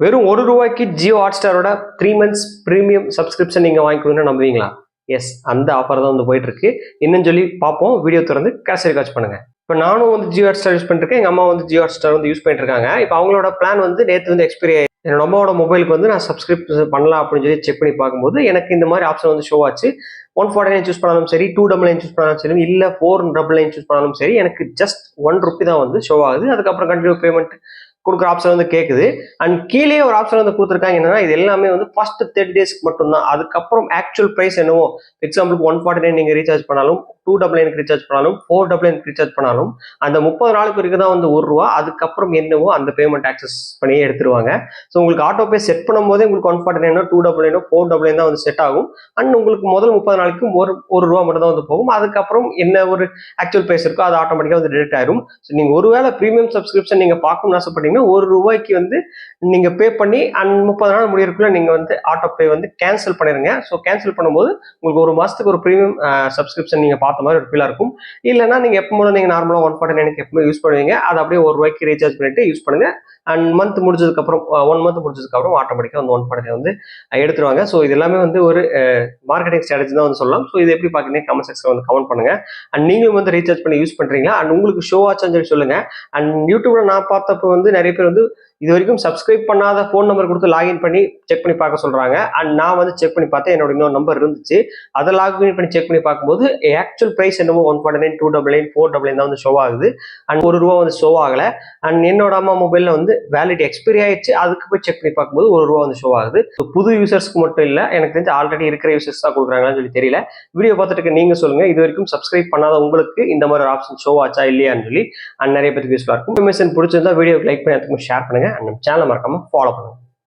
வெறும் ₹1 Jio ஹாட்ஸ்டாரோட 3 months premium subscription நீங்கள் வாங்கிக்கணும்னு நம்புவீங்களா? S, அந்த ஆஃபர் தான் வந்து போயிட்டு இருக்கு. என்னன்னு சொல்லி பார்ப்போம். வீடியோ திறந்து கடைசி வாட்ச் பண்ணுங்க. இப்போ நானும் வந்து ஜியோ ஹாட்ஸ்டார் யூஸ் பண்ணிருக்கேன். எங்கள் அம்மா வந்து ஜியோ ஹாட்ஸ்டார் வந்து யூஸ் பண்ணிட்டு இருக்காங்க. இப்போ அவங்களோட பிளான் வந்து நேற்று வந்து எக்ஸ்பைரி ஆயிடுச்சு. என்னோட அம்மாவோட மொபைலுக்கு வந்து நான் சப்ஸ்கிரிப்ஷன் பண்ணலாம் அப்படின்னு சொல்லி செக் பண்ணி பார்க்கும்போது எனக்கு இந்த மாதிரி ஆப்ஷன் வந்து ஷோ ஆச்சு. 149 சூஸ் பண்ணாலும் சரி, 299 சூஸ் பண்ணாலும் சரி, இல்லை 499 சூஸ் பண்ணாலும் சரி, எனக்கு ஜஸ்ட் ₹1 தான் வந்து ஷோ ஆகுது. அதுக்கப்புறம் கண்டினியூ பேமெண்ட் கொடுக்குற ஆப்ஷன் வந்து கேட்குது. அண்ட் கீழே ஒரு ஆப்ஷன் வந்து கொடுத்துருக்காங்க. என்னன்னா இது எல்லாமே வந்து ஃபர்ஸ்ட் 30 டேஸ்க்கு மட்டும்தான். அதுக்கப்புறம் ஆக்சுவல் பிரைஸ் என்னவோ, எக்ஸாம்பிளுக்கு 149 நீங்க ரீசார்ஜ் பண்ணாலும், 299 ரீசார்ஜ் பண்ணாலும், 499 ரீசார்ஜ் பண்ணாலும், அந்த 30 நாளுக்கு வரைக்கும் தான் வந்து ₹1. அதுக்கப்புறம் என்னவோ அந்த பேமெண்ட் ஆக்சஸ் பண்ணி எடுத்துருவாங்க. ஸோ உங்களுக்கு ஆட்டோ பே செட் பண்ணும் போதே உங்களுக்கு 149 299 499 தான் வந்து செட் ஆகும். அண்ட் உங்களுக்கு முதல் 30 நாளைக்கு ₹1 மட்டும் தான் வந்து போகும். அதுக்கப்புறம் என்ன ஒரு ஆக்சுவல் பிரைஸ் இருக்கோ அது ஆட்டோமேட்டிக்கா வந்து டிடெக்ட் ஆயிரும். ஸோ நீங்க ஒருவேளை பிரீமியம் சப்ஸ்கிரிப்ஷன் நீங்க பார்க்கணும்னு ஆசைப்பட்டீங்கன்னா ₹1 வந்து நீங்க பே பண்ணி அண்ட் 30 நாள் முடியறதுக்குள்ள நீங்க வந்து ஆட்டோ பே வந்து கேன்சல் பண்ணிருங்க. ஸோ கேன்சல் பண்ணும்போது உங்களுக்கு ஒரு மாசத்துக்கு ஒரு பிரீமியம் சப்ஸ்கிரிப்ஷன் நீங்க பார்த்த மாதிரி ஒரு ஃபீலா இருக்கும். இல்லைன்னா நீங்க எப்போ நீங்க நார்மலா 149 எப்பவுமே யூஸ் பண்ணுவீங்க, அதை அப்படியே ₹1 ரீசார்ஜ் பண்ணிட்டு யூஸ் பண்ணுங்க. அண்ட் மந்த் முடிஞ்சதுக்கு அப்புறம் 1 month முடிஞ்சதுக்கு அப்புறம் ஆட்டோமேட்டிக்கா வந்து 149 வந்து எடுத்துருவாங்க. ஸோ இது எல்லாமே வந்து ஒரு மார்க்கெட்டிங் ஸ்ட்ராட்டஜி தான் வந்து சொல்லலாம். ஸோ இது எப்படி பாக்குறீங்க கமெண்ட் செக்ஷன் வந்து கமெண்ட் பண்ணுங்க. அண்ட் நீங்களும் வந்து ரீசார்ஜ் பண்ணி யூஸ் பண்றீங்களா அண்ட் உங்களுக்கு ஷோ ஆச்சுன்னு சொல்லி சொல்லுங்க. அண்ட் யூடியூப்ல நான் பார்த்தப்போ வந்து நிறைய பேர் வந்து இது வரைக்கும் சப்ஸ்கிரைப் பண்ணாத ஃபோன் நம்பர் கொடுத்து லாகின் பண்ணி செக் பண்ணி பார்க்க சொல்றாங்க. அண்ட் நான் வந்து செக் பண்ணி பார்த்தேன், என்னோட இன்னொரு நம்பர் இருந்துச்சு. அதை லாகின் பண்ணி செக் பண்ணி பார்க்கும்போது ஆக்சுவல் பிரைஸ் என்னமோ 149 299 499 தான் வந்து ஷோ ஆகுது. அண்ட் ₹1 வந்து ஷோ ஆகல. அண்ட் என்னோட அம்மா மொபைல்ல வந்து வேலிட் எக்ஸ்பைரி ஆயிடுச்சு. அதுக்கு போய் செக் பண்ணி பார்க்கும்போது ₹1 வந்து ஷோ ஆகுது. புது யூசர்ஸ்க்கு மட்டும் இல்லை, எனக்கு தெரிஞ்சு ஆல்ரெடி இருக்கிற யூசர்ஸ் தான் கொடுக்குறாங்கன்னு சொல்லி தெரியல. வீடியோ பார்த்துட்டு நீங்க சொல்லுங்க, இது வரைக்கும் சப்ஸ்கிரைப் பண்ணாத உங்களுக்கு இந்த மாதிரி ஒரு ஆப்ஷன் ஷோ ஆச்சா இல்லையான்னு சொல்லி. அண்ட் நிறைய பேருக்கு யூஸ்ஃபுல்லா இருக்கும். இன்ஃபர்மேஷன் பிடிச்சிருந்தா வீடியோக்கு லைக் பண்ணி ஷேர் பண்ணுங்க. நம்ம சேனலை மறக்காம ஃபாலோ பண்ணுங்க.